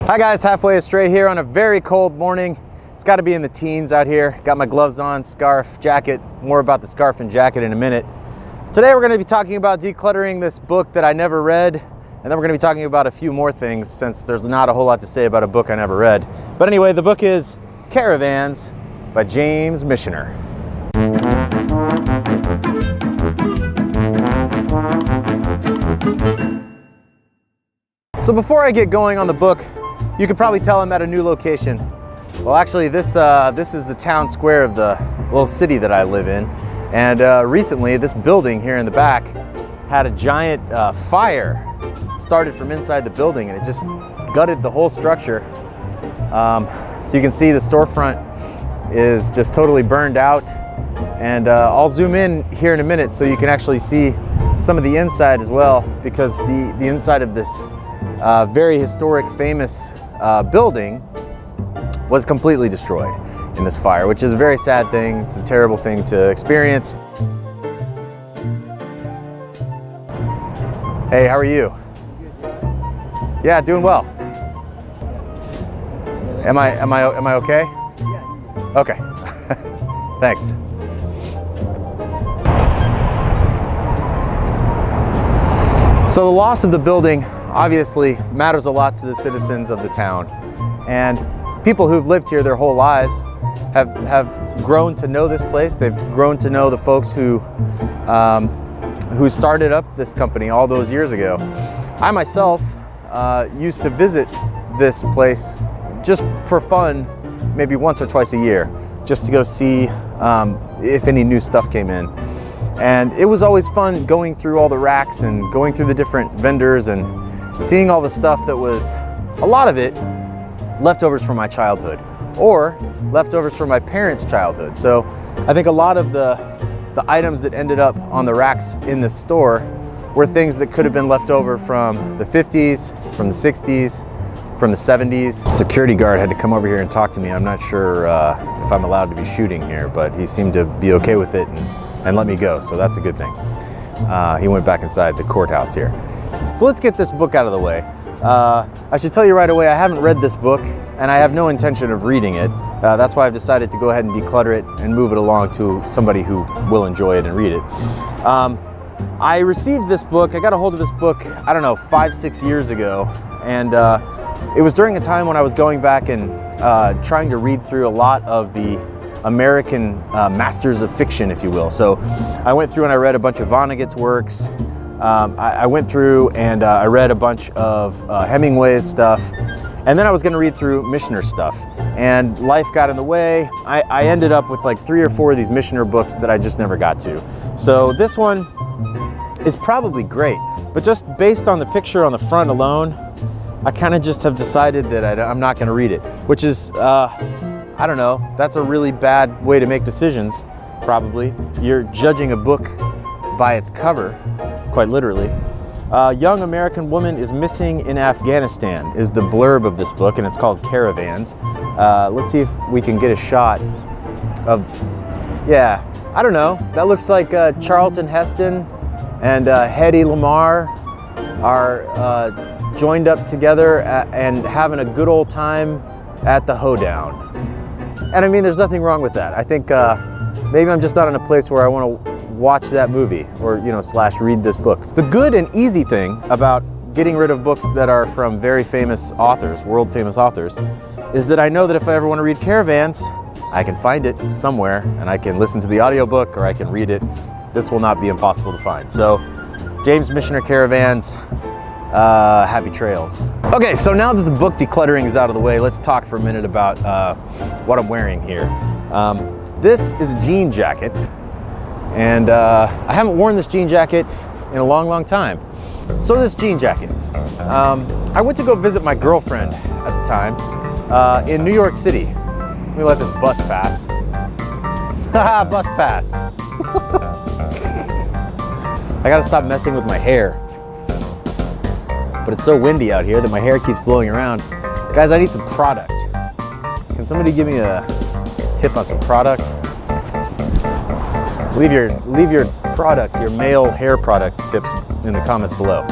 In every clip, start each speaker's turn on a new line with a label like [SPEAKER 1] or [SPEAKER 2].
[SPEAKER 1] Hi guys, Halfway Astray here on a very cold morning. It's got to be in the teens out here. Got my gloves on, scarf, jacket. More about the scarf and jacket in a minute. Today we're going to be talking about decluttering this book that I never read, and then we're going to be talking about a few more things since there's not a whole lot to say about a book I never read. But anyway, the book is Caravans by James Michener. So before I get going on the book, you could probably tell I'm at a new location. Well, actually, this is the town square of the little city that I live in. And recently, this building here in the back had a giant fire. It started from inside the building, and it just gutted the whole structure. So you can see the storefront is just totally burned out. And I'll zoom in here in a minute so you can actually see some of the inside as well, because the inside of this very historic, famous building was completely destroyed in this fire, which is a very sad thing. It's a terrible thing to experience. Hey, how are you? Yeah, doing well. Am I okay? Okay. Thanks. So the loss of the building obviously matters a lot to the citizens of the town, and people who've lived here their whole lives have grown to know this place. They've grown to know the folks who started up this company all those years ago. I myself used to visit this place just for fun, maybe once or twice a year, just to go see if any new stuff came in. And it was always fun going through all the racks and going through the different vendors and seeing all the stuff that was, a lot of it, leftovers from my childhood or leftovers from my parents' childhood. So I think a lot of the items that ended up on the racks in this store were things that could have been left over from the 50s, from the 60s, from the 70s. Security guard had to come over here and talk to me. I'm not sure if I'm allowed to be shooting here, but he seemed to be okay with it and let me go, so that's a good thing. He went back inside the courthouse here. So let's get this book out of the way. I should tell you right away, I haven't read this book, and I have no intention of reading it. That's why I've decided to go ahead and declutter it and move it along to somebody who will enjoy it and read it. I received this book, I got a hold of this book, I don't know, 5-6 years ago, and it was during a time when I was going back and trying to read through a lot of the American masters of fiction, if you will. So I went through and I read a bunch of Vonnegut's works. I went through and I read a bunch of Hemingway's stuff, and then I was going to read through Michener's stuff, and life got in the way. I ended up with like 3 or 4 of these Michener books that I just never got to. So this one is probably great, but just based on the picture on the front alone, I kind of just have decided that I'm not going to read it, which is I don't know, that's a really bad way to make decisions, probably. You're judging a book by its cover, quite literally. Young American woman is missing in Afghanistan is the blurb of this book, and it's called Caravans. Let's see if we can get a shot of, yeah, I don't know. That looks like Charlton Heston and Hedy Lamarr are joined up together and having a good old time at the hoedown. And I mean, there's nothing wrong with that. I think maybe I'm just not in a place where I want to watch that movie or, you know, / read this book. The good and easy thing about getting rid of books that are from very famous authors, world famous authors, is that I know that if I ever want to read Caravans, I can find it somewhere and I can listen to the audiobook or I can read it. This will not be impossible to find. So James Michener, Caravans, happy trails. Okay, so now that the book decluttering is out of the way, let's talk for a minute about what I'm wearing here. This is a jean jacket, and I haven't worn this jean jacket in a long time. So this jean jacket, I went to go visit my girlfriend at the time in New York City. Let me let this bus pass. Haha, bus pass. I gotta stop messing with my hair. But it's so windy out here that my hair keeps blowing around. Guys, I need some product. Can somebody give me a tip on some product? Leave your product, your male hair product tips in the comments below.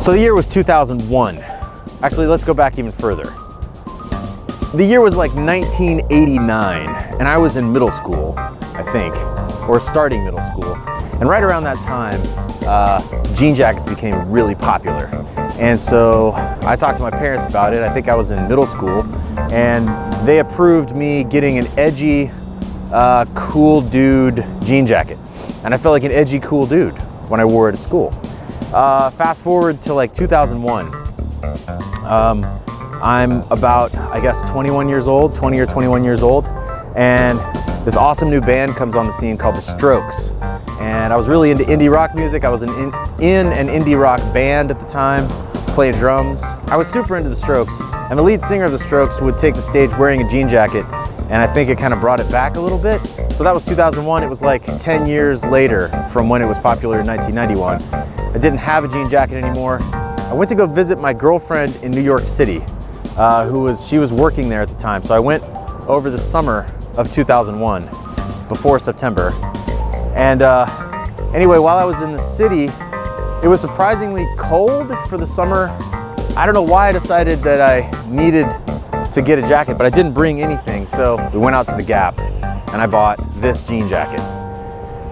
[SPEAKER 1] So the year was 2001. Actually, let's go back even further. The year was like 1989, and I was in middle school, I think, or starting middle school. And right around that time, jean jackets became really popular. And so I talked to my parents about it. I think I was in middle school, and they approved me getting an edgy, cool dude jean jacket. And I felt like an edgy, cool dude when I wore it at school. Fast forward to like 2001. I'm about, I guess, 21 years old, 20 or 21 years old, and this awesome new band comes on the scene called The Strokes. And I was really into indie rock music. I was in an indie rock band at the time, playing drums. I was super into The Strokes, and the lead singer of The Strokes would take the stage wearing a jean jacket, and I think it kind of brought it back a little bit. So that was 2001. It was like 10 years later from when it was popular in 1991. I didn't have a jean jacket anymore. I went to go visit my girlfriend in New York City, she was working there at the time. So I went over the summer of 2001, before September. And anyway, while I was in the city, it was surprisingly cold for the summer. I don't know why I decided that I needed to get a jacket, but I didn't bring anything. So we went out to the Gap and I bought this jean jacket.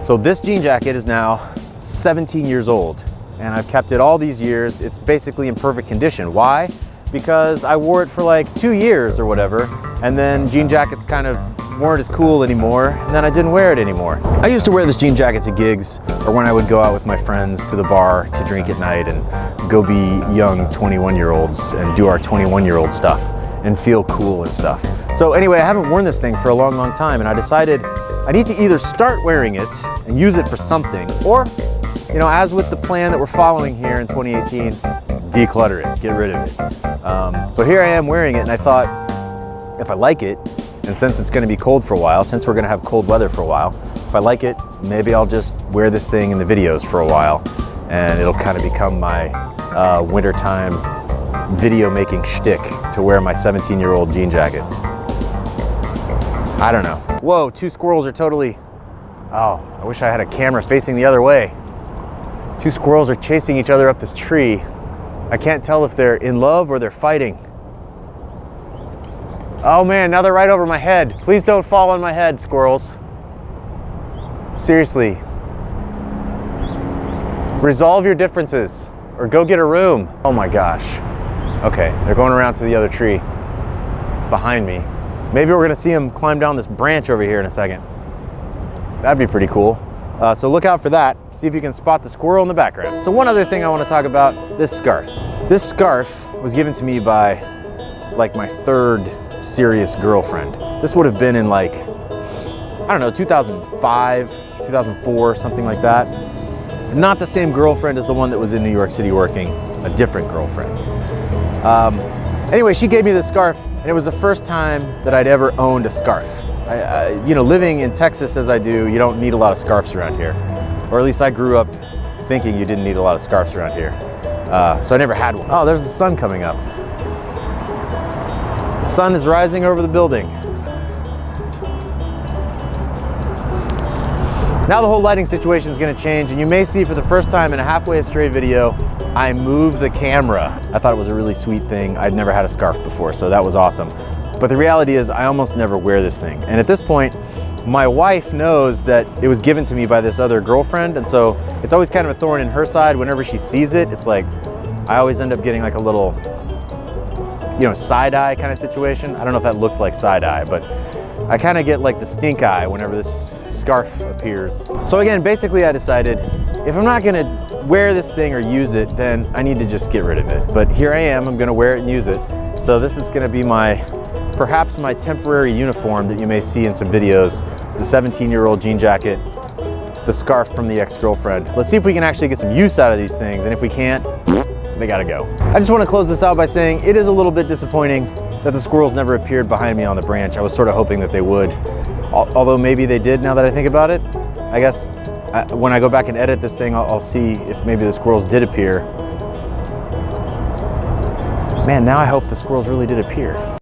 [SPEAKER 1] So this jean jacket is now 17 years old, and I've kept it all these years. It's basically in perfect condition. Why? Because I wore it for like 2 years or whatever, and then jean jackets kind of weren't as cool anymore, and then I didn't wear it anymore. I used to wear this jean jacket to gigs, or when I would go out with my friends to the bar to drink at night and go be young 21-year-olds and do our 21-year-old stuff and feel cool and stuff. So anyway, I haven't worn this thing for a long, long time, and I decided I need to either start wearing it and use it for something, or, you know, as with the plan that we're following here in 2018, declutter it, get rid of it. So here I am wearing it, and I thought, if I like it, and since it's gonna be cold for a while, since we're gonna have cold weather for a while, if I like it, maybe I'll just wear this thing in the videos for a while, and it'll kind of become my wintertime video making shtick to wear my 17-year-old jean jacket. I don't know. Whoa, two squirrels are totally, oh, I wish I had a camera facing the other way. Two squirrels are chasing each other up this tree. I can't tell if they're in love or they're fighting. Oh man, now they're right over my head. Please don't fall on my head, squirrels. Seriously. Resolve your differences or go get a room. Oh my gosh. Okay, they're going around to the other tree behind me. Maybe we're gonna see them climb down this branch over here in a second. That'd be pretty cool. So look out for that. See if you can spot the squirrel in the background. So one other thing I want to talk about, this scarf. This scarf was given to me by like my third serious girlfriend. This would have been in like, I don't know, 2005, 2004, something like that. Not the same girlfriend as the one that was in New York City working, a different girlfriend. Anyway, she gave me this scarf, and it was the first time that I'd ever owned a scarf. You know, living in Texas as I do, you don't need a lot of scarves around here. Or at least I grew up thinking you didn't need a lot of scarves around here. So I never had one. Oh, there's the sun coming up. The sun is rising over the building. Now the whole lighting situation is going to change, and you may see for the first time in a halfway astray video, I moved the camera. I thought it was a really sweet thing. I'd never had a scarf before, so that was awesome. But the reality is I almost never wear this thing. And at this point, my wife knows that it was given to me by this other girlfriend, and so it's always kind of a thorn in her side. Whenever she sees it, it's like, I always end up getting like a little, you know, side-eye kind of situation. I don't know if that looked like side-eye, but I kind of get like the stink eye whenever this scarf appears. So again, basically I decided, if I'm not gonna wear this thing or use it, then I need to just get rid of it. But here I am, I'm gonna wear it and use it. So this is gonna be perhaps my temporary uniform that you may see in some videos, the 17-year-old jean jacket, the scarf from the ex-girlfriend. Let's see if we can actually get some use out of these things, and if we can't, they gotta go. I just wanna close this out by saying it is a little bit disappointing that the squirrels never appeared behind me on the branch. I was sort of hoping that they would, although maybe they did now that I think about it. I guess when I go back and edit this thing, I'll see if maybe the squirrels did appear. Man, now I hope the squirrels really did appear.